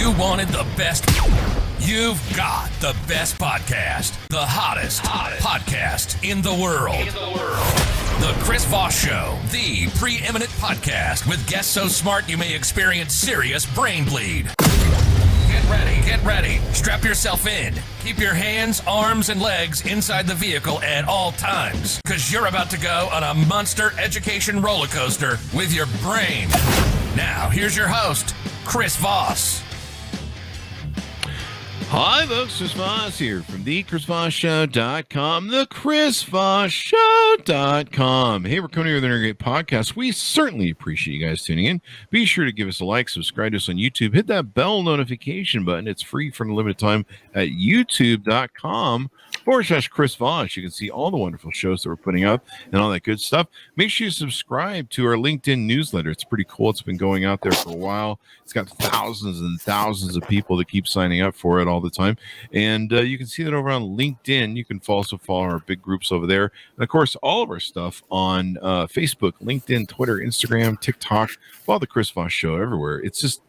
You wanted the best. You've got the best podcast. The hottest podcast in the world. The Chris Voss Show, the preeminent podcast with guests so smart you may experience serious brain bleed. Get ready. Strap yourself in. Keep your hands, arms, and legs inside the vehicle at all times, because you're about to go on a monster education roller coaster with your brain. Now, here's your host, Chris Voss. Hi, folks. Chris Voss here from thechrisvossshow.com, thechrisvossshow.com. Hey, we're coming here with another great podcast. We certainly appreciate you guys tuning in. Be sure to give us a like, subscribe to us on YouTube, hit that bell notification button. It's free for a limited time at youtube.com/Chris Voss. You can see all the wonderful shows that we're putting up and all that good stuff. Make sure you subscribe to our LinkedIn newsletter. It's pretty cool. It's been going out there for a while. It's got thousands and thousands of people that keep signing up for it all the time. And you can see that over on LinkedIn. You can also follow our big groups over there. And of course, all of our stuff on Facebook, LinkedIn, Twitter, Instagram, TikTok, follow the Chris Voss Show everywhere. It's just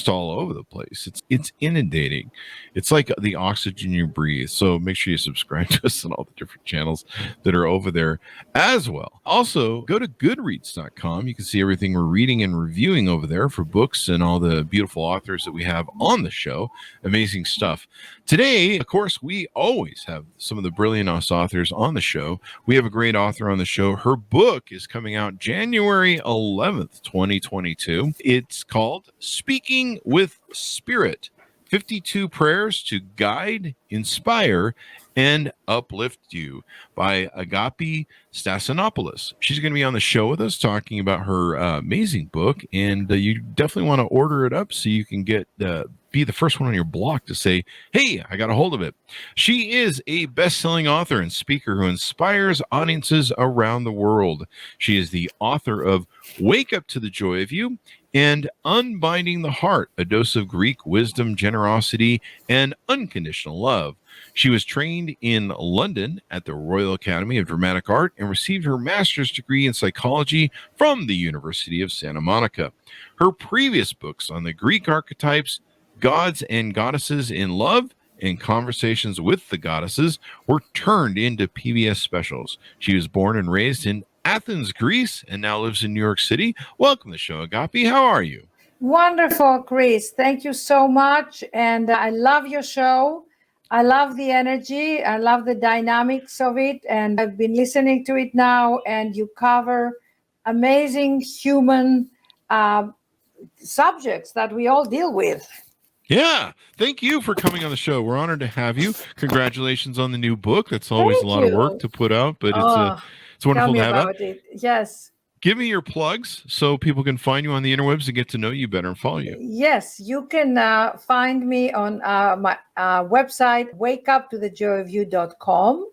all over the place. It's inundating. It's like the oxygen you breathe. So make sure you subscribe to us on all the different channels that are over there as well. Also, go to goodreads.com. You can see everything we're reading and reviewing over there for books and all the beautiful authors that we have on the show. Amazing stuff. Today, of course, we always have some of the brilliant authors on the show. We have a great author on the show. Her book is coming out January 11th, 2022. It's called Speaking with Spirit, 52 Prayers to Guide, Inspire, and Uplift You by Agapi Stassinopoulos. She's going to be on the show with us talking about her amazing book, and you definitely want to order it up so you can get be the first one on your block to say, hey, I got a hold of it. She is a best-selling author and speaker who inspires audiences around the world. She is the author of Wake Up to the Joy of You and Unbinding the Heart, a dose of Greek wisdom, generosity, and unconditional love. She was trained in London at the Royal Academy of Dramatic Art and received her master's degree in psychology from the University of Santa Monica. Her previous books on the Greek archetypes, Gods and Goddesses in Love, and Conversations with the Goddesses were turned into PBS specials. She was born and raised in Athens, Greece, and now lives in New York City. Welcome to the show, Agapi. How are you? Wonderful, Chris. Thank you so much. And I love your show. I love the energy. I love the dynamics of it. And I've been listening to it now, and you cover amazing human subjects that we all deal with. Yeah. Thank you for coming on the show. We're honored to have you. Congratulations on the new book. That's always a lot of work to put out, but it's wonderful to have it. Yes. Give me your plugs so people can find you on the interwebs and get to know you better and follow you. Yes, you can find me on my website, wakeuptothejoyofyou.com.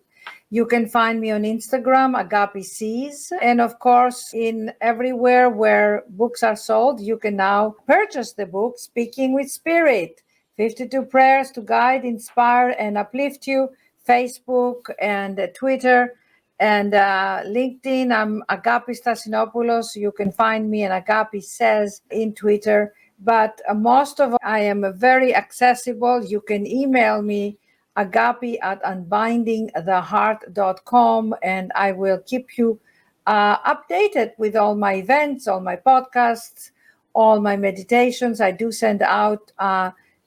You can find me on Instagram, Agapi Sees. And of course, in everywhere where books are sold, you can now purchase the book, Speaking with Spirit, 52 Prayers to Guide, Inspire, and Uplift You, Facebook and Twitter. And LinkedIn, I'm Agapi Stassinopoulos. You can find me and Agapi Says in Twitter. But most of all, I am very accessible. You can email me, Agapi at unbindingtheheart.com, and I will keep you updated with all my events, all my podcasts, all my meditations. I do send out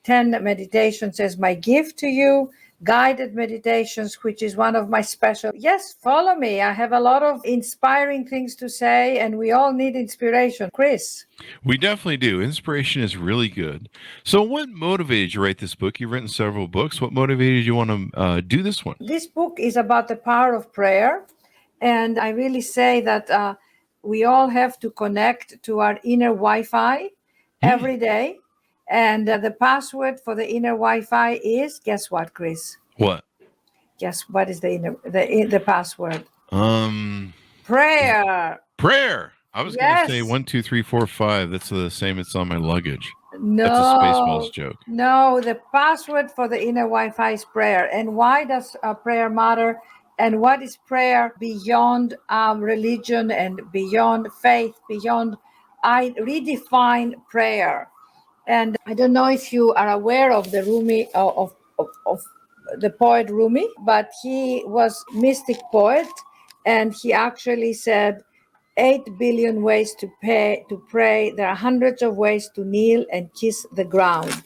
10 meditations as my gift to you. Guided meditations, which is one of my special. Yes, follow me. I have a lot of inspiring things to say, and we all need inspiration. Chris? We definitely do. Inspiration is really good. So what motivated you to write this book? You've written several books. What motivated you want to do this one? This book is about the power of prayer, and I really say that we all have to connect to our inner Wi-Fi every day. And the password for the inner Wi-Fi is, guess what, Chris? What? Guess what is the password? Prayer. Prayer. I was going to say 1, 2, 3, 4, 5. That's the same. It's on my luggage. No. That's a Spaceballs joke. No, the password for the inner Wi-Fi is prayer. And why does prayer matter? And what is prayer beyond religion and beyond faith, beyond? I redefine prayer And I don't know if you are aware of the Rumi, of the poet Rumi, but he was mystic poet, and he actually said 8 billion ways to pray. There are hundreds of ways to kneel and kiss the ground.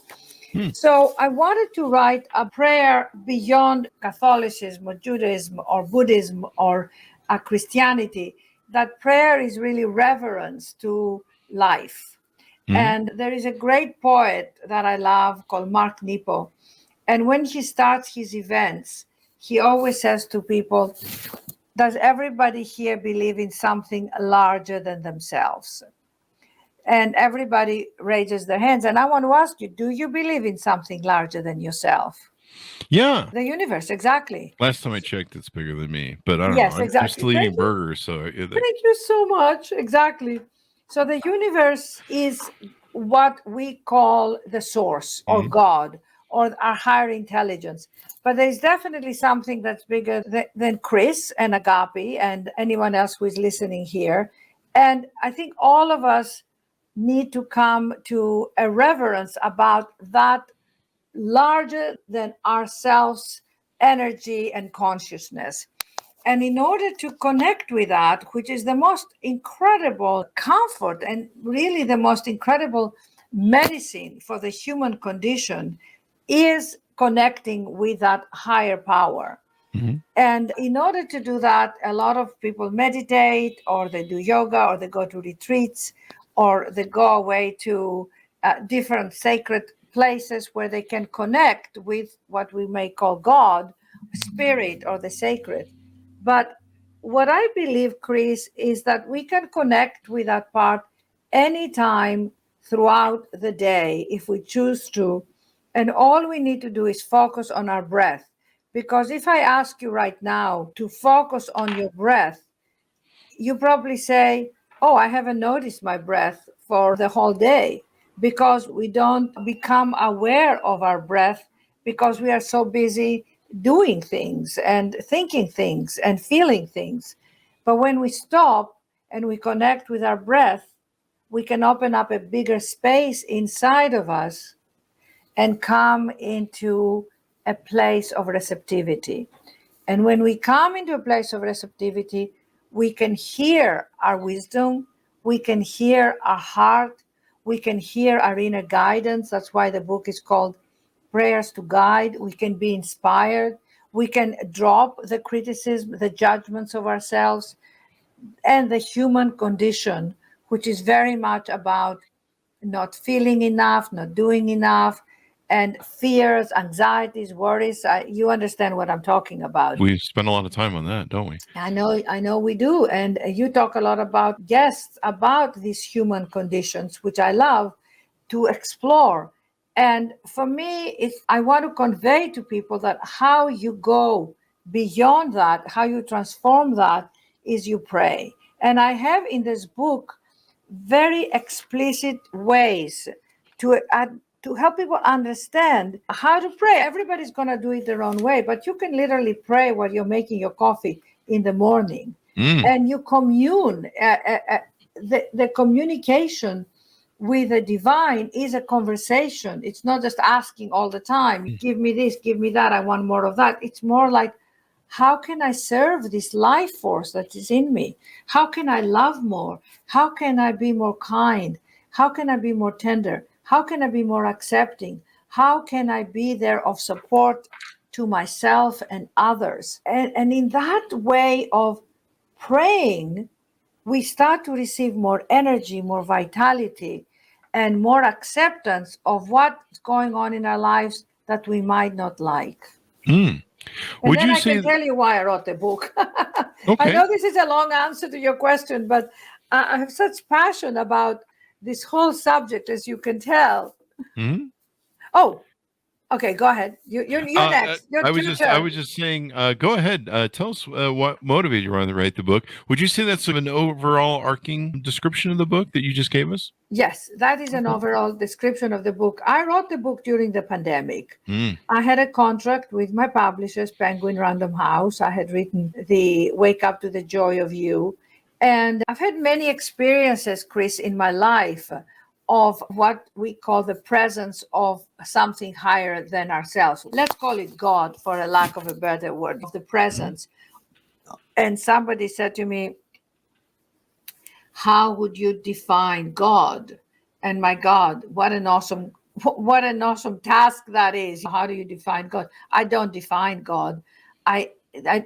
So I wanted to write a prayer beyond Catholicism or Judaism or Buddhism or Christianity. That prayer is really reverence to life. And there is a great poet that I love called Mark Nepo. And when he starts his events, he always says to people, does everybody here believe in something larger than themselves? And everybody raises their hands. And I want to ask you, do you believe in something larger than yourself? Yeah. The universe, exactly. Last time I checked, it's bigger than me, but I don't Yes, know. I'm exactly. still eating burgers, so Thank you so much. Exactly. So the universe is what we call the source or God or our higher intelligence. But there's definitely something that's bigger than Chris and Agapi and anyone else who is listening here. And I think all of us need to come to a reverence about that larger than ourselves energy and consciousness. And in order to connect with that, which is the most incredible comfort and really the most incredible medicine for the human condition, is connecting with that higher power. And in order to do that, a lot of people meditate, or they do yoga, or they go to retreats, or they go away to different sacred places where they can connect with what we may call God, spirit, or the sacred. But what I believe, Chris, is that we can connect with that part anytime throughout the day if we choose to. And all we need to do is focus on our breath. Because if I ask you right now to focus on your breath, you probably say, oh, I haven't noticed my breath for the whole day, because we don't become aware of our breath because we are so busy doing things and thinking things and feeling things. But when we stop and we connect with our breath, we can open up a bigger space inside of us and come into a place of receptivity. And when we come into a place of receptivity, we can hear our wisdom, we can hear our heart, we can hear our inner guidance. That's why the book is called Prayers to Guide. We can be inspired. We can drop the criticism, the judgments of ourselves, and the human condition, which is very much about not feeling enough, not doing enough, and fears, anxieties, worries. You understand what I'm talking about. we spend a lot of time on that, don't we? I know we do. And you talk a lot about guests, about these human conditions, which I love to explore. And for me, I want to convey to people that how you go beyond that, how you transform that, is you pray. And I have in this book very explicit ways to help people understand how to pray. Everybody's going to do it their own way, but you can literally pray while you're making your coffee in the morning. And you commune. The communication with the divine is a conversation. It's not just asking all the time, give me this, give me that, I want more of that. It's more like, how can I serve this life force that is in me? How can I love more? How can I be more kind? How can I be more tender? How can I be more accepting? How can I be there of support to myself and others? And in that way of praying, we start to receive more energy, more vitality, and more acceptance of what's going on in our lives that we might not like. And Would then you I say can tell you why I wrote the book. Okay. I know this is a long answer to your question, but I have such passion about this whole subject, as you can tell. Oh, okay, go ahead. You're next. I was just saying, go ahead. Tell us what motivated you to write the book. Would you say that's an overall arcing description of the book that you just gave us? Yes, that is an overall description of the book. I wrote the book during the pandemic. I had a contract with my publishers, Penguin Random House. I had written the Wake Up to the Joy of You. And I've had many experiences, Chris, in my life of what we call the presence of something higher than ourselves. Let's call it God, for a lack of a better word, of the presence. And somebody said to me, how would you define God? And my God, what an awesome task that is. How do you define God? I don't define God.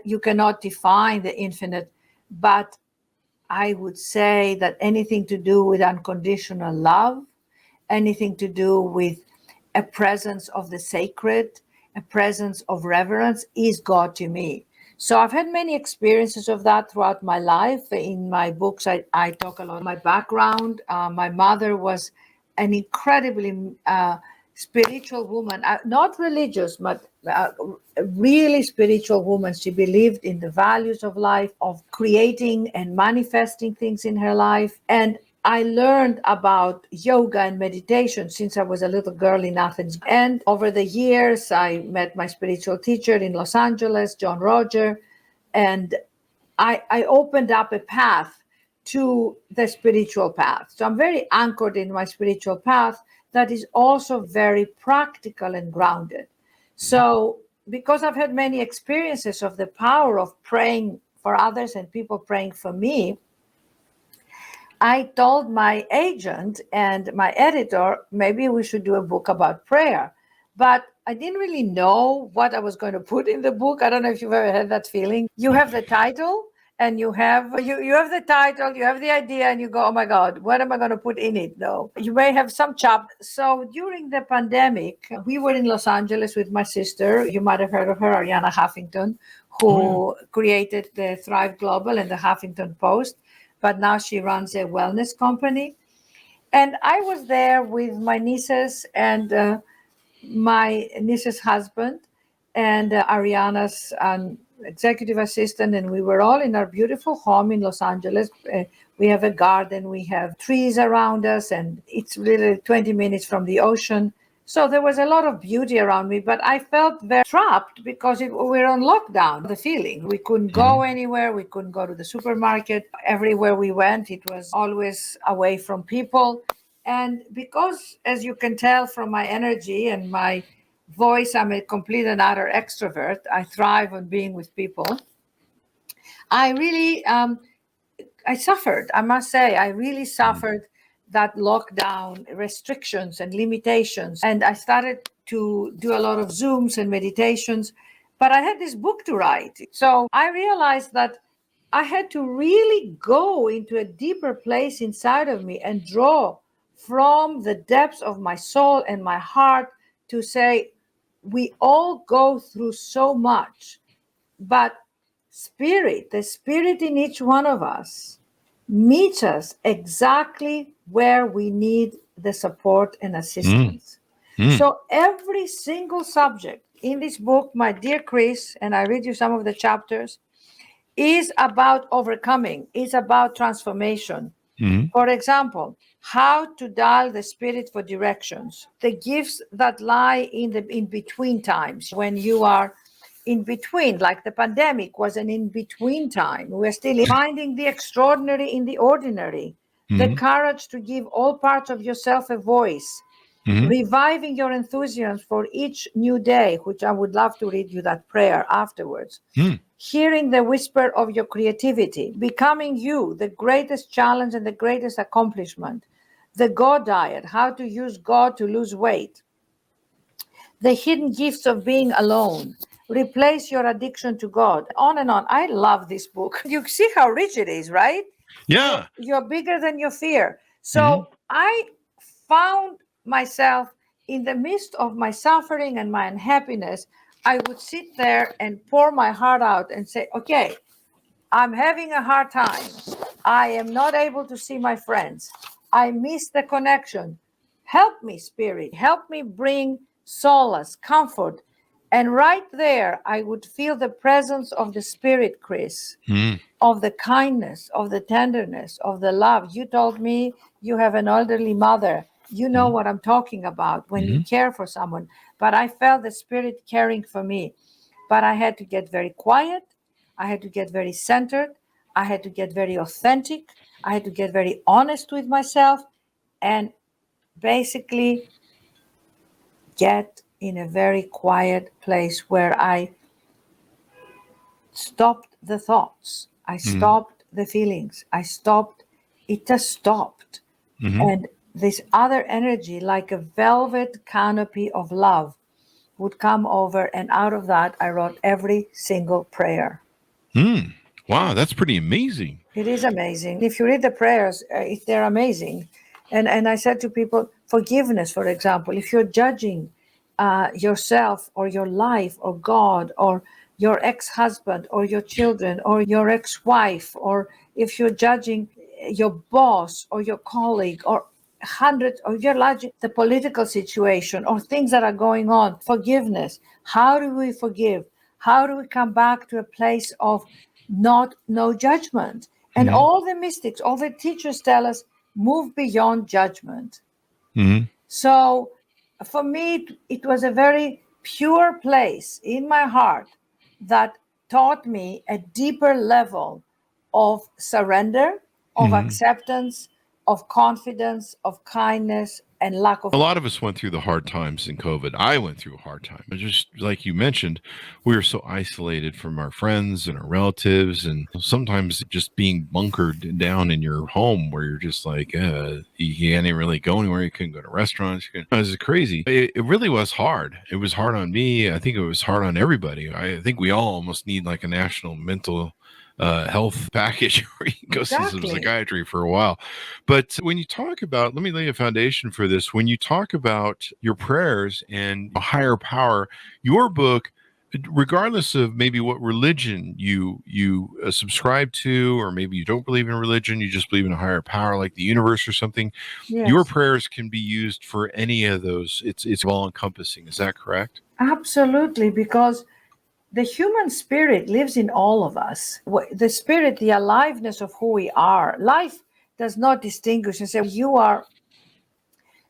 You cannot define the infinite, but I would say that anything to do with unconditional love, anything to do with a presence of the sacred, a presence of reverence is God to me. So I've had many experiences of that throughout my life. In my books, I talk a lot about my background. My mother was an incredibly spiritual woman, not religious, but a really spiritual woman. She believed in the values of life, of creating and manifesting things in her life. And I learned about yoga and meditation since I was a little girl in Athens. And over the years, I met my spiritual teacher in Los Angeles, John Roger, and I opened up a path to the spiritual path. So I'm very anchored in my spiritual path that is also very practical and grounded. So because I've had many experiences of the power of praying for others and people praying for me, I told my agent and my editor, maybe we should do a book about prayer. But I didn't really know what I was going to put in the book. I don't know if you've ever had that feeling. You have the title and you have the title, you have the idea, and you go, oh my God, what am I going to put in it? No, you may have some chapters. So during the pandemic, we were in Los Angeles with my sister. You might have heard of her, Ariana Huffington, who created the Thrive Global and the Huffington Post. But now she runs a wellness company. And I was there with my nieces and my niece's husband and Ariana's executive assistant. And we were all in our beautiful home in Los Angeles. We have a garden, we have trees around us, and it's really 20 minutes from the ocean. So there was a lot of beauty around me, but I felt very trapped because we were on lockdown, the feeling. We couldn't go anywhere. We couldn't go to the supermarket. Everywhere we went, it was always away from people. And because, as you can tell from my energy and my voice, I'm a complete and utter extrovert. I thrive on being with people. I really, I suffered, I must say. I really suffered that lockdown restrictions and limitations. And I started to do a lot of Zooms and meditations, but I had this book to write. So I realized that I had to really go into a deeper place inside of me and draw from the depths of my soul and my heart to say, we all go through so much, but the spirit in each one of us meets us exactly where we need the support and assistance. So every single subject in this book, my dear Chris, and I read you some of the chapters, is about overcoming, is about transformation. For example, how to dial the spirit for directions, the gifts that lie in between times when you are in between, like the pandemic was an in-between time. We're still finding the extraordinary in the ordinary, the courage to give all parts of yourself a voice, reviving your enthusiasm for each new day, which I would love to read you that prayer afterwards, hearing the whisper of your creativity, becoming you, the greatest challenge and the greatest accomplishment, the God diet, how to use God to lose weight, the hidden gifts of being alone, replace your addiction to God, on and on. I love this book. You see how rich it is, right? Yeah. You're bigger than your fear. So I found myself in the midst of my suffering and my unhappiness. I would sit there and pour my heart out and say, okay, I'm having a hard time. I am not able to see my friends. I miss the connection. Help me, Spirit. Help me bring solace, comfort. And right there, I would feel the presence of the Spirit, Chris, of the kindness, of the tenderness, of the love. You told me you have an elderly mother. You know what I'm talking about when you care for someone. But I felt the Spirit caring for me. But I had to get very quiet. I had to get very centered. I had to get very authentic. I had to get very honest with myself. And basically get in a very quiet place where I stopped the thoughts. I stopped the feelings. It just stopped. And this other energy, like a velvet canopy of love, would come over. And out of that, I wrote every single prayer. Wow, that's pretty amazing. It is amazing. If you read the prayers, they're amazing. And I said to people, forgiveness, for example, if you're judging yourself or your life or God or your ex-husband or your children or your ex-wife, or if you're judging your boss or your colleague or hundreds, or you're judging the political situation or things that are going on, forgiveness. How do we forgive? How do we come back to a place of no judgment? And all the mystics, all the teachers tell us, move beyond judgment. So for me, it was a very pure place in my heart that taught me a deeper level of surrender, of acceptance, of confidence, of kindness, and lack of. A lot of us went through the hard times in COVID. I went through a hard time. But just like you mentioned, we were so isolated from our friends and our relatives, and sometimes just being bunkered down in your home where you're just like, you can't even really go anywhere. You couldn't go to restaurants. It was crazy. It really was hard. It was hard on me. I think it was hard on everybody. I think we all almost need like a national mental health package where you go see some psychiatry for a while. But when you talk about, let me lay a foundation for this. When you talk about your prayers and a higher power, your book, regardless of maybe what religion you subscribe to, or maybe you don't believe in religion, you just believe in a higher power like the universe or something, your prayers can be used for any of those. It's all encompassing. Is that correct? Absolutely, because the human spirit lives in all of us. The spirit, the aliveness of who we are. Life does not distinguish and say, you are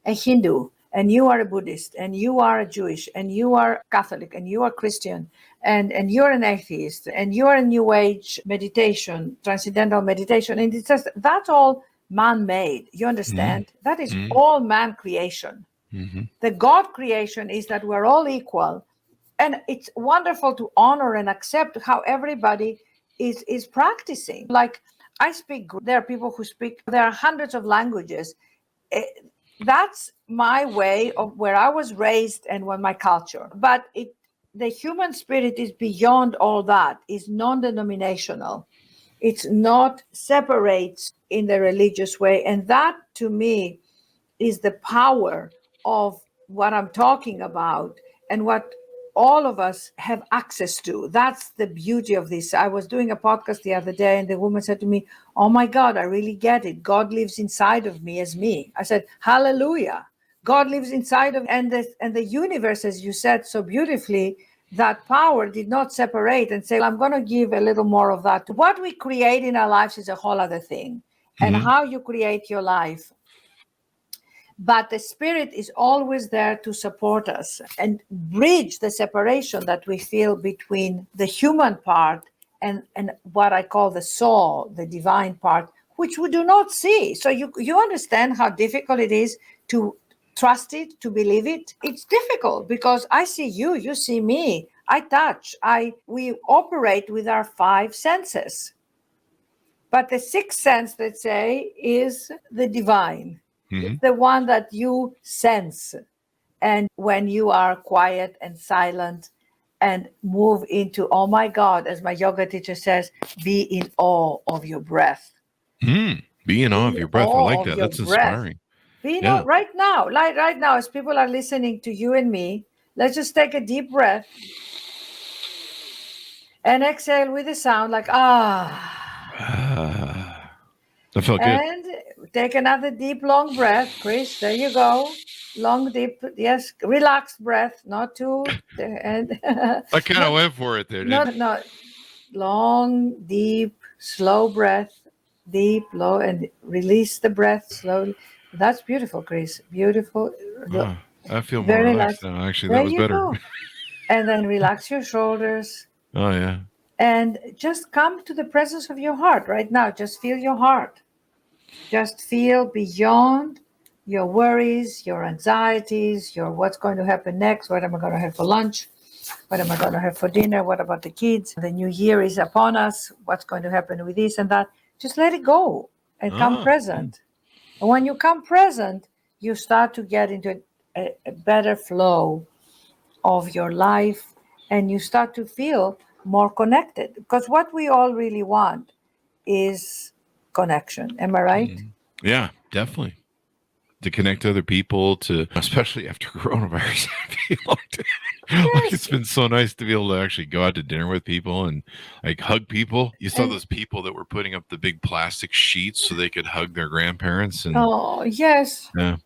a Hindu, and you are a Buddhist, and you are a Jewish, and you are Catholic, and you are Christian, and you're an atheist, and you're a New Age meditation, transcendental meditation. And it's just, that's all man-made. You understand? That is all man creation. The God creation is that we're all equal. And it's wonderful to honor and accept how everybody is practicing. Like I speak, there are people who speak, there are hundreds of languages. That's my way of where I was raised and my culture. But the human spirit is beyond all that, is non-denominational. It's not separates in the religious way. And that to me is the power of what I'm talking about and what all of us have access to. That's the beauty of this. I was doing a podcast the other day and the woman said to me, oh my God, I really get it. God lives inside of me as me. I said, hallelujah. God lives inside of, and the universe, as you said so beautifully, that power did not separate and say, I'm going to give a little more of that. What we create in our lives is a whole other thing. And how you create your life. But the spirit is always there to support us and bridge the separation that we feel between the human part and what I call the soul, the divine part, which we do not see. So you understand how difficult it is to trust it, to believe it. It's difficult because I see you, you see me, I touch, we operate with our five senses. But the sixth sense, let's say, is the divine. It's the one that you sense. And when you are quiet and silent and move into, oh my God, as my yoga teacher says, be in awe of your breath. Be in awe of your breath. I like that. That's inspiring. Be in awe right now. Like right now, as people are listening to you and me, let's just take a deep breath and exhale with a sound like, That felt good. And take another deep, long breath, Chris. There you go. Long, deep, yes, relaxed breath, not too. And I kind of went for it there. No, long, deep, slow breath, deep, low, and release the breath slowly. That's beautiful, Chris. Beautiful. I feel more relaxed now. Actually, that was better. Go. And then relax your shoulders. Oh, yeah. And just come to the presence of your heart right now. Just feel your heart. Just feel beyond your worries, your anxieties, your what's going to happen next, what am I going to have for lunch, what am I going to have for dinner, what about the kids, the new year is upon us, what's going to happen with this and that. Just let it go and come present. And when you come present, you start to get into a better flow of your life, and you start to feel more connected, because what we all really want is connection. Am I right? Yeah, definitely. To connect to other people, to especially after coronavirus, I feel like it's been so nice to be able to actually go out to dinner with people and like hug people. You saw those people that were putting up the big plastic sheets so they could hug their grandparents. And oh yes, yeah,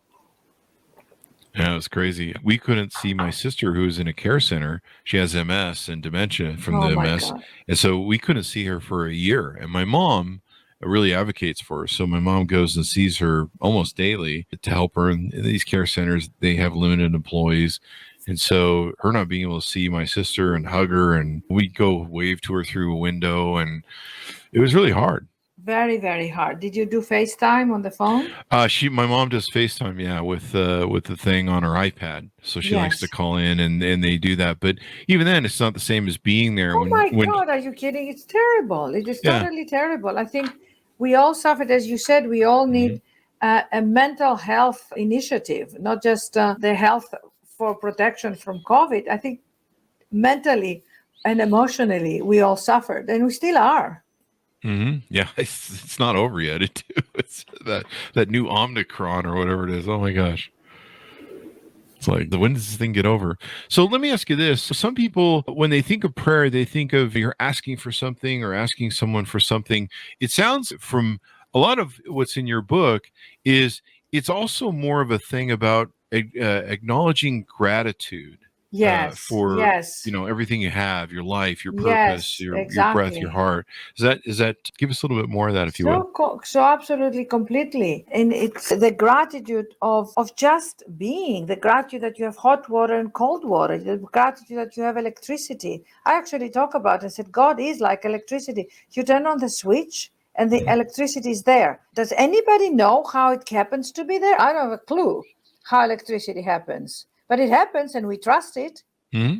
it was crazy. We couldn't see my sister, who was in a care center. She has MS and dementia from the my MS, God. and so we couldn't see her for a year. And my mom really advocates for her. So my mom goes and sees her almost daily to help her. In these care centers, they have limited employees. And so her not being able to see my sister and hug her, and we'd go wave to her through a window, and it was really hard. Very, very hard. Did you do FaceTime on the phone? My mom does FaceTime, yeah, with the thing on her iPad. So she likes to Yes. call in, and they do that. But even then, it's not the same as being there. Oh my God, are you kidding? It's terrible. It is totally terrible. I think we all suffered, as you said, we all need a mental health initiative, not just the health for protection from COVID. I think mentally and emotionally, we all suffered, and we still are. Yeah, it's not over yet. It's that new Omicron or whatever it is. Oh my gosh. It's like, when does this thing get over? So let me ask you this. Some people, when they think of prayer, they think of you're asking for something or asking someone for something. It sounds from a lot of what's in your book is it's also more of a thing about acknowledging gratitude. For everything you have, your life, your purpose, your breath, your heart. Is that give us a little bit more of that, if you would? So absolutely, completely. And it's the gratitude of just being, the gratitude that you have hot water and cold water, the gratitude that you have electricity. I actually talk about it. I said, God is like electricity. You turn on the switch and the electricity is there. Does anybody know how it happens to be there? I don't have a clue how electricity happens. But it happens, and we trust it. Yeah.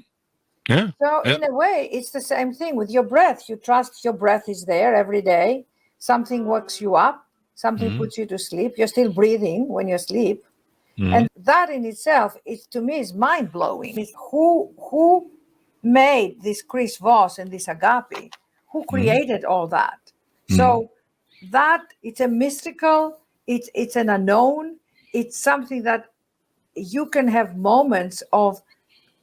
So in a way, it's the same thing with your breath. You trust your breath is there every day. Something wakes you up. Something puts you to sleep. You're still breathing when you sleep. And that in itself, to me, is mind-blowing. It's who made this Chris Voss and this Agapi? Who created all that? So that, it's a mystical, it's an unknown. It's something that you can have moments of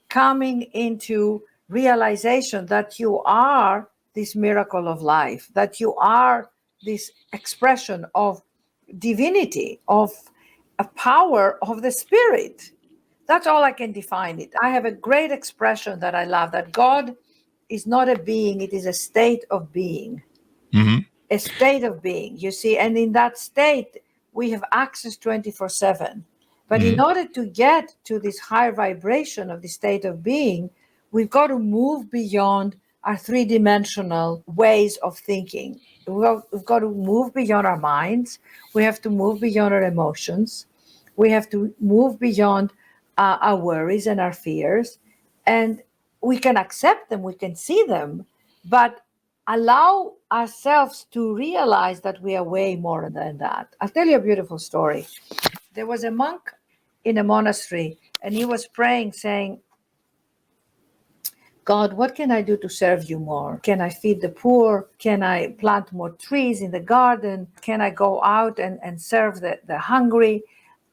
coming into realization that you are this miracle of life, that you are this expression of divinity, of a power of the spirit. That's all I can define it. I have a great expression that I love, that God is not a being, it is a state of being. A state of being, you see, and in that state, we have access 24/7. But in order to get to this higher vibration of the state of being, we've got to move beyond our three-dimensional ways of thinking. We've got to move beyond our minds. We have to move beyond our emotions. We have to move beyond our worries and our fears. And we can accept them, we can see them, but allow ourselves to realize that we are way more than that. I'll tell you a beautiful story. There was a monk in a monastery, and he was praying, saying, God, what can I do to serve you more? Can I feed the poor? Can I plant more trees in the garden? Can I go out and serve the hungry?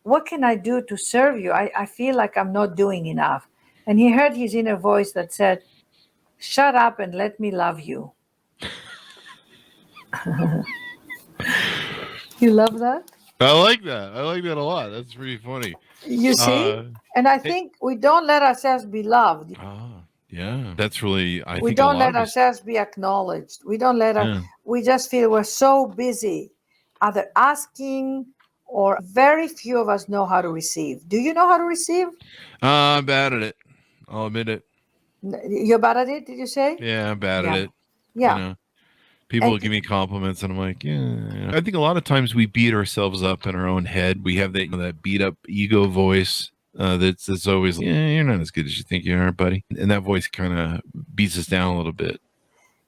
What can I do to serve you? I feel like I'm not doing enough. And he heard his inner voice that said, shut up and let me love you. You love that? I like that. I like that a lot. That's pretty funny. You see? And I think we don't let ourselves be loved. Yeah. That's really, I think we don't let ourselves be acknowledged. We don't let we just feel we're so busy either asking, or very few of us know how to receive. Do you know how to receive? I'm bad at it. I'll admit it. You're bad at it, did you say? Yeah, I'm bad at it. Yeah. You know, People give me compliments, and I'm like, yeah. I think a lot of times we beat ourselves up in our own head. We have that that beat up ego voice that's always, yeah, you're not as good as you think you are, buddy. And that voice kind of beats us down a little bit.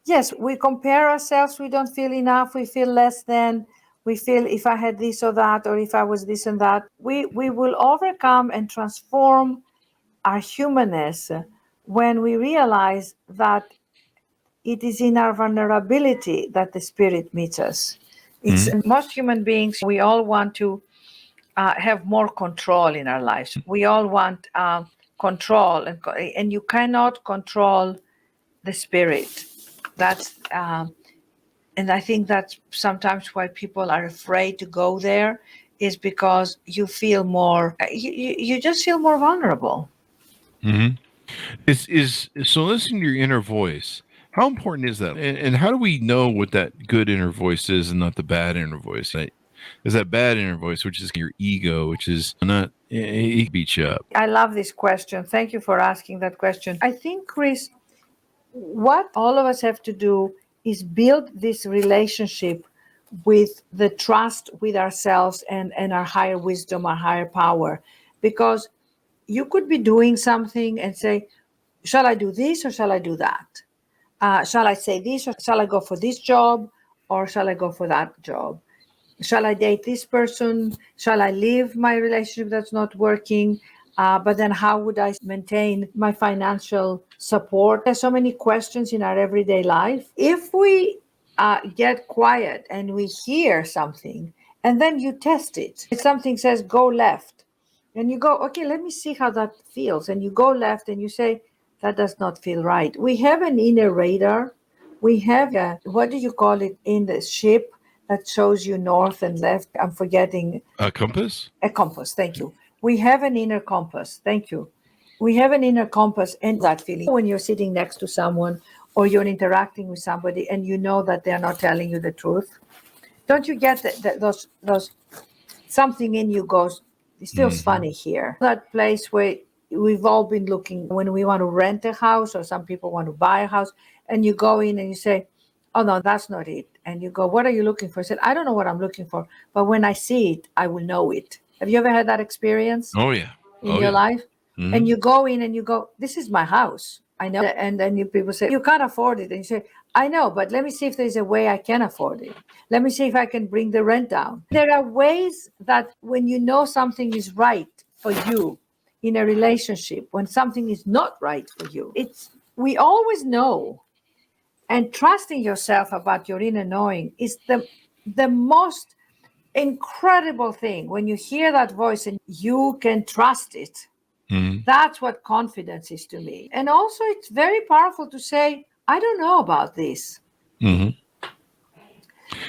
Yes, we compare ourselves. We don't feel enough. We feel less than. We feel if I had this or that, or if I was this and that. We will overcome and transform our humanness when we realize that it is in our vulnerability that the spirit meets us. It's most human beings. We all want to have more control in our lives. We all want control, and you cannot control the spirit. That's and I think that's sometimes why people are afraid to go there, is because you feel more. You just feel more vulnerable. Mm-hmm. So listening to your inner voice. How important is that? And how do we know what that good inner voice is and not the bad inner voice? Is that bad inner voice, which is your ego, which is not, it beats you up? I love this question. Thank you for asking that question. I think, Chris, what all of us have to do is build this relationship with the trust with ourselves and our higher wisdom, our higher power. Because you could be doing something and say, shall I do this or shall I do that? Shall I say this or shall I go for this job or shall I go for that job? Shall I date this person? Shall I leave my relationship that's not working? But then how would I maintain my financial support? There's so many questions in our everyday life. If we get quiet and we hear something and then you test it, if something says go left and you go, okay, let me see how that feels. And you go left and you say, that does not feel right. We have an inner radar. We have what do you call it in the ship that shows you north and left? I'm forgetting. A compass? A compass, thank you. We have an inner compass. Thank you. We have an inner compass, and that feeling when you're sitting next to someone or you're interacting with somebody and you know that they're not telling you the truth. Don't you get those something in you goes, it feels funny here. That place where we've all been looking when we want to rent a house or some people want to buy a house, and you go in and you say, oh no, that's not it. And you go, what are you looking for? I said, I don't know what I'm looking for, but when I see it, I will know it. Have you ever had that experience? Oh yeah. In your life? Mm-hmm. And you go in and you go, this is my house. I know. And then people say, you can't afford it. And you say, I know, but let me see if there's a way I can afford it. Let me see if I can bring the rent down. There are ways that when you know something is right for you in a relationship, when something is not right for you, we always know. And trusting yourself about your inner knowing is the most incredible thing. When you hear that voice and you can trust it, that's what confidence is to me. And also it's very powerful to say, I don't know about this. When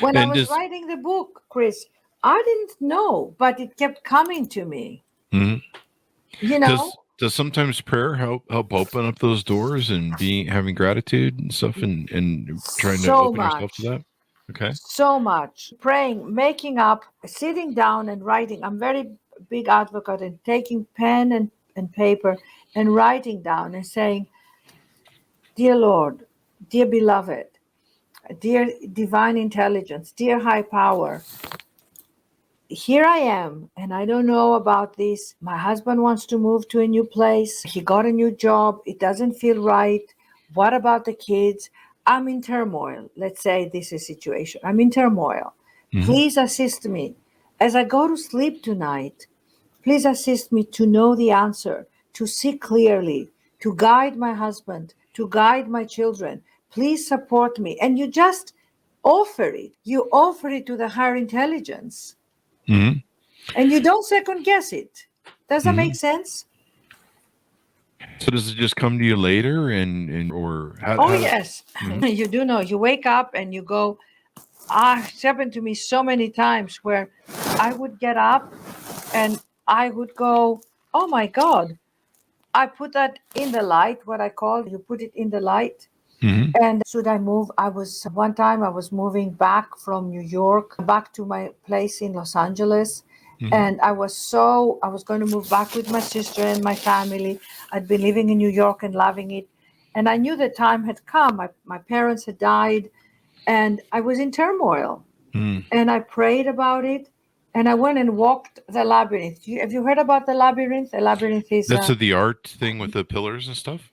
I was writing the book, Chris, I didn't know, but it kept coming to me. You know? Does sometimes prayer help open up those doors and having gratitude and stuff and trying to open yourself to that? Okay. So much. Praying, making up, sitting down and writing. I'm very big advocate in taking pen and paper and writing down and saying, dear Lord, dear beloved, dear divine intelligence, dear high power, here I am, and I don't know about this. My husband wants to move to a new place. He got a new job. It doesn't feel right. What about the kids? I'm in turmoil. Let's say this is a situation. I'm in turmoil. Please assist me. As I go to sleep tonight, please assist me to know the answer, to see clearly, to guide my husband, to guide my children. Please support me. And you just offer it. You offer it to the higher intelligence. And you don't second guess it. Does that make sense? So does it just come to you later or how? Yes. You do know. You wake up and you go, it's happened to me so many times where I would get up and I would go, oh my God, I put that in the light, what I call, you put it in the light. And should I move? One time I was moving back from New York, back to my place in Los Angeles. And I was going to move back with my sister and my family. I'd been living in New York and loving it. And I knew the time had come. My parents had died. And I was in turmoil. Mm. And I prayed about it. And I went and walked the labyrinth. Have you heard about the labyrinth? The labyrinth is That's the art thing with the pillars and stuff?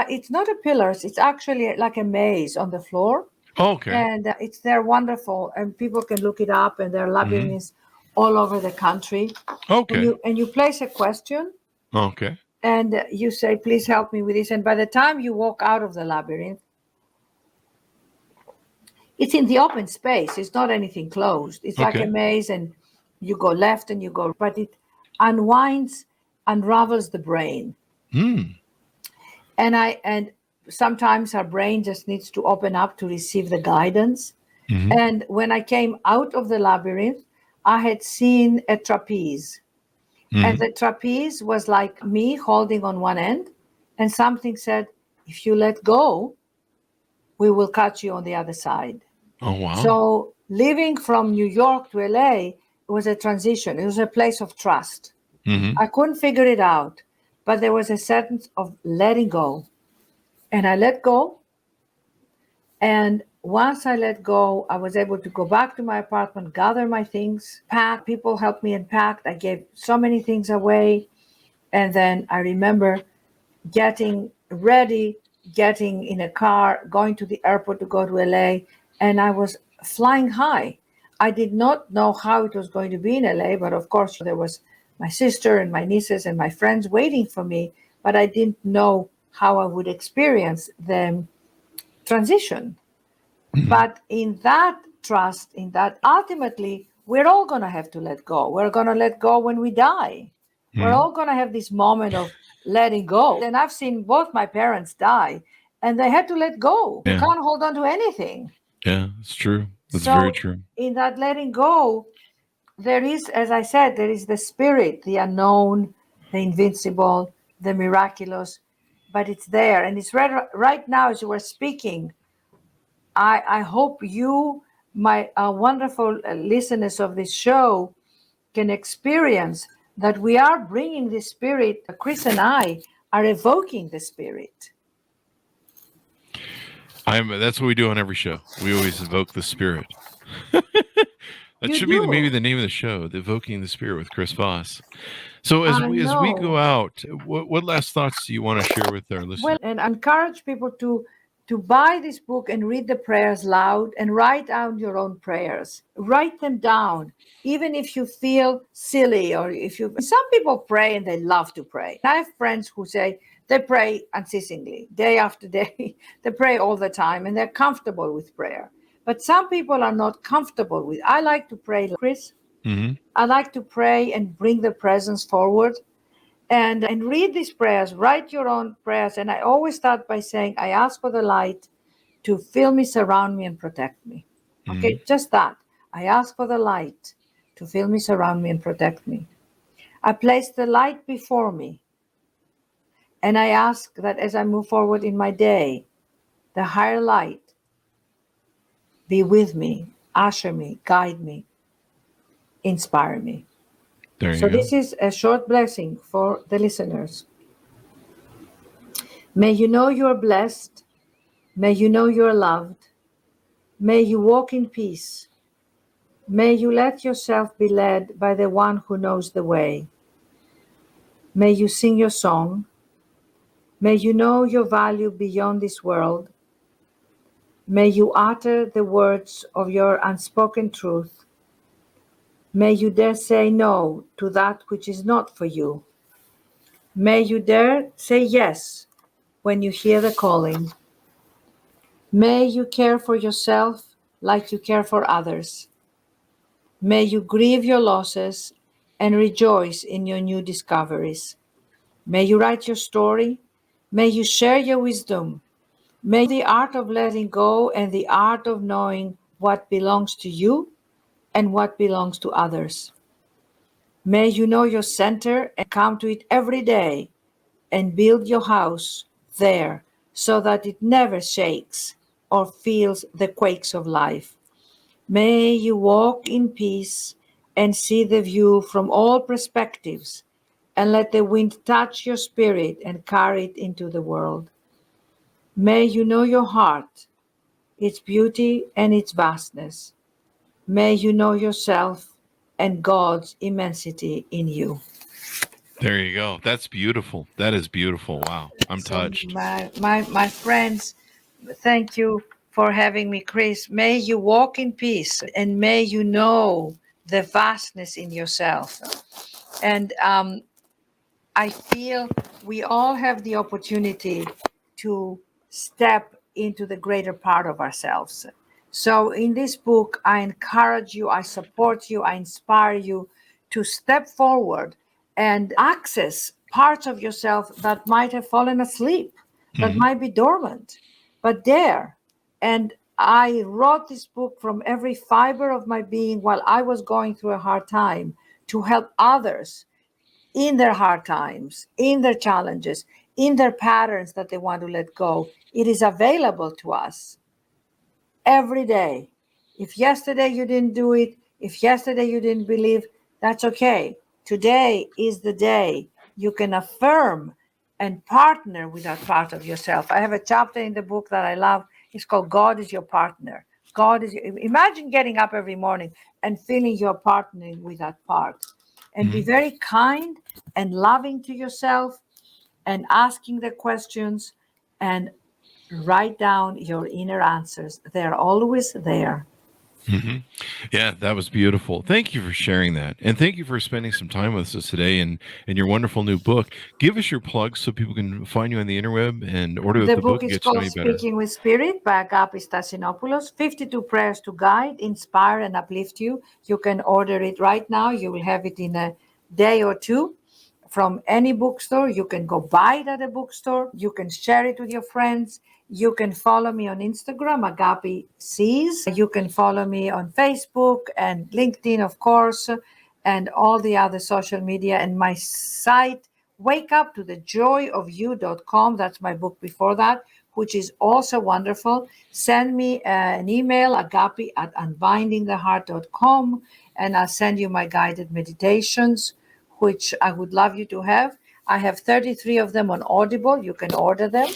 it's not a pillars. It's actually like a maze on the floor. Oh, okay. And they're wonderful. And people can look it up. And there are labyrinths all over the country. Okay. And you place a question. Okay. And you say, please help me with this. And by the time you walk out of the labyrinth, it's in the open space. It's not anything closed. It's like a maze, and you go left and you go, but it unravels the brain. Mm. And sometimes our brain just needs to open up to receive the guidance. And when I came out of the labyrinth, I had seen a trapeze. And the trapeze was like me holding on one end, and something said, if you let go, we will catch you on the other side. Oh, wow. So living from New York to LA, it was a transition. It was a place of trust. I couldn't figure it out, but there was a sense of letting go. And I let go. And once I let go, I was able to go back to my apartment, gather my things, pack. People helped me unpack. I gave so many things away. And then I remember getting ready, getting in a car, going to the airport to go to LA. And I was flying high. I did not know how it was going to be in LA, but of course there was my sister and my nieces and my friends waiting for me, but I didn't know how I would experience the transition. But in that trust, in that ultimately, we're all going to have to let go. We're going to let go when we die. We're all going to have this moment of letting go. And I've seen both my parents die, and they had to let go. You can't hold on to anything. Yeah, it's true. That's very true. In that letting go, there is, as I said, there is the spirit, the unknown, the invincible, the miraculous, but it's there. And it's right now as you were speaking. I hope you, my wonderful listeners of this show, can experience that we are bringing the spirit. Chris and I are evoking the spirit. That's what we do on every show. We always evoke the spirit. That You should do. be maybe the name of the show, the Evoking the Spirit with Chris Voss. So as we know. go out, what last thoughts do you want to share with our listeners? Well, and encourage people to buy this book and read the prayers loud and write down your own prayers. Write them down, even if you feel silly or some people pray and they love to pray. I have friends who say they pray unceasingly, day after day. They pray all the time and they're comfortable with prayer. But some people are not comfortable with. I like to pray, Chris. I like to pray and bring the presence forward. And read these prayers, write your own prayers. And I always start by saying, I ask for the light to fill me, surround me, and protect me. Okay, just that. I ask for the light to fill me, surround me, and protect me. I place the light before me. And I ask that as I move forward in my day, the higher light be with me, usher me, guide me, inspire me. So this is a short blessing for the listeners. May you know you are blessed. May you know you are loved. May you walk in peace. May you let yourself be led by the one who knows the way. May you sing your song. May you know your value beyond this world. May you utter the words of your unspoken truth. May you dare say no to that which is not for you. May you dare say yes when you hear the calling. May you care for yourself like you care for others. May you grieve your losses and rejoice in your new discoveries. May you write your story. May you share your wisdom. May the art of letting go and the art of knowing what belongs to you and what belongs to others. May you know your center and come to it every day and build your house there so that it never shakes or feels the quakes of life. May you walk in peace and see the view from all perspectives and let the wind touch your spirit and carry it into the world. May you know your heart its beauty, and its vastness. May you know yourself and God's immensity in you. There you go. That's beautiful. That is beautiful. Wow. I'm So touched. my friends, thank you for having me, Chris. May you walk in peace and may you know the vastness in yourself. And I feel we all have the opportunity to step into the greater part of ourselves. So in this book, I encourage you, I support you, I inspire you to step forward and access parts of yourself that might have fallen asleep, that might be dormant, but there. And I wrote this book from every fiber of my being while I was going through a hard time to help others in their hard times, in their challenges, in their patterns that they want to let go. It is available to us every day. If yesterday you didn't do it, if yesterday you didn't believe, that's okay. Today is the day you can affirm and partner with that part of yourself. I have a chapter in the book that I love. It's called God is Your Partner. Imagine getting up every morning and feeling you're partnering with that part. And be very kind and loving to yourself and asking the questions and write down your inner answers. They're always there. Yeah, that was beautiful. Thank you for sharing that. And thank you for spending some time with us today and your wonderful new book. Give us your plugs so people can find you on the interweb and order the book and is get to know called you better. Speaking with Spirit by Agapi Stassinopoulos. 52 prayers to guide, inspire, and uplift you. You can order it right now. You will have it in a day or two from any bookstore. You can go buy it at a bookstore. You can share it with your friends. You can follow me on Instagram, Agapi Sees. You can follow me on Facebook and LinkedIn, of course, and all the other social media. And my site, wakeuptothejoyofyou.com. That's my book before that, which is also wonderful. Send me an email, agapi@unbindingtheheart.com, and I'll send you my guided meditations, which I would love you to have. I have 33 of them on Audible. You can order them.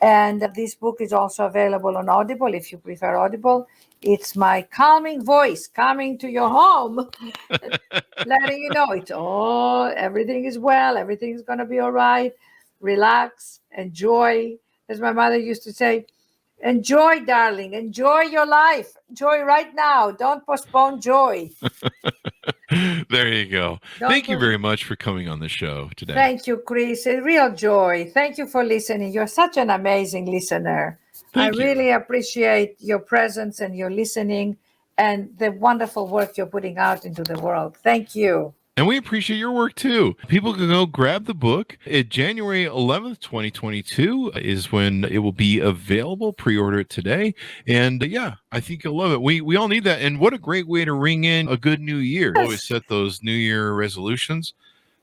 And this book is also available on Audible if you prefer Audible. It's my calming voice coming to your home, letting you know everything is well, everything is going to be all right. Relax, enjoy. As my mother used to say, enjoy, darling, enjoy your life. Enjoy right now. Don't postpone joy. There you go. Thank you very much for coming on the show today. Thank you, Chris. A real joy. Thank you for listening. You're such an amazing listener. I really appreciate your presence and your listening and the wonderful work you're putting out into the world. Thank you. And we appreciate your work too. People can go grab the book. January 11th, 2022 is when it will be available. Pre-order it today. And yeah, I think you'll love it. We all need that. And what a great way to ring in a good new year. Yes. Always set those New Year resolutions.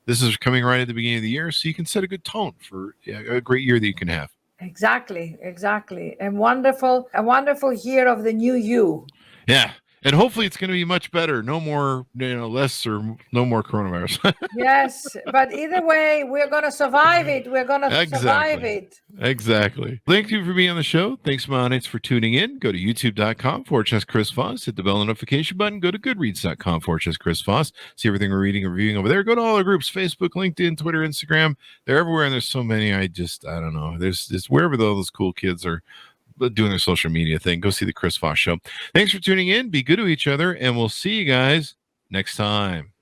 This is coming right at the beginning of the year, so you can set a good tone for a great year that you can have. Exactly. A wonderful year of the new you. Yeah. And hopefully it's going to be much better. No more, less or no more coronavirus. Yes, but either way, we're going to survive it. We're going to survive it. Exactly. Thank you for being on the show. Thanks, my audience, for tuning in. Go to youtube.com/Chris Voss. Hit the bell notification button. Go to goodreads.com/Chris Voss. See everything we're reading and reviewing over there. Go to all our groups, Facebook, LinkedIn, Twitter, Instagram. They're everywhere, and there's so many. I don't know. There's just wherever those cool kids are doing their social media thing. Go see the Chris Voss Show. Thanks for tuning in. Be good to each other, and we'll see you guys next time.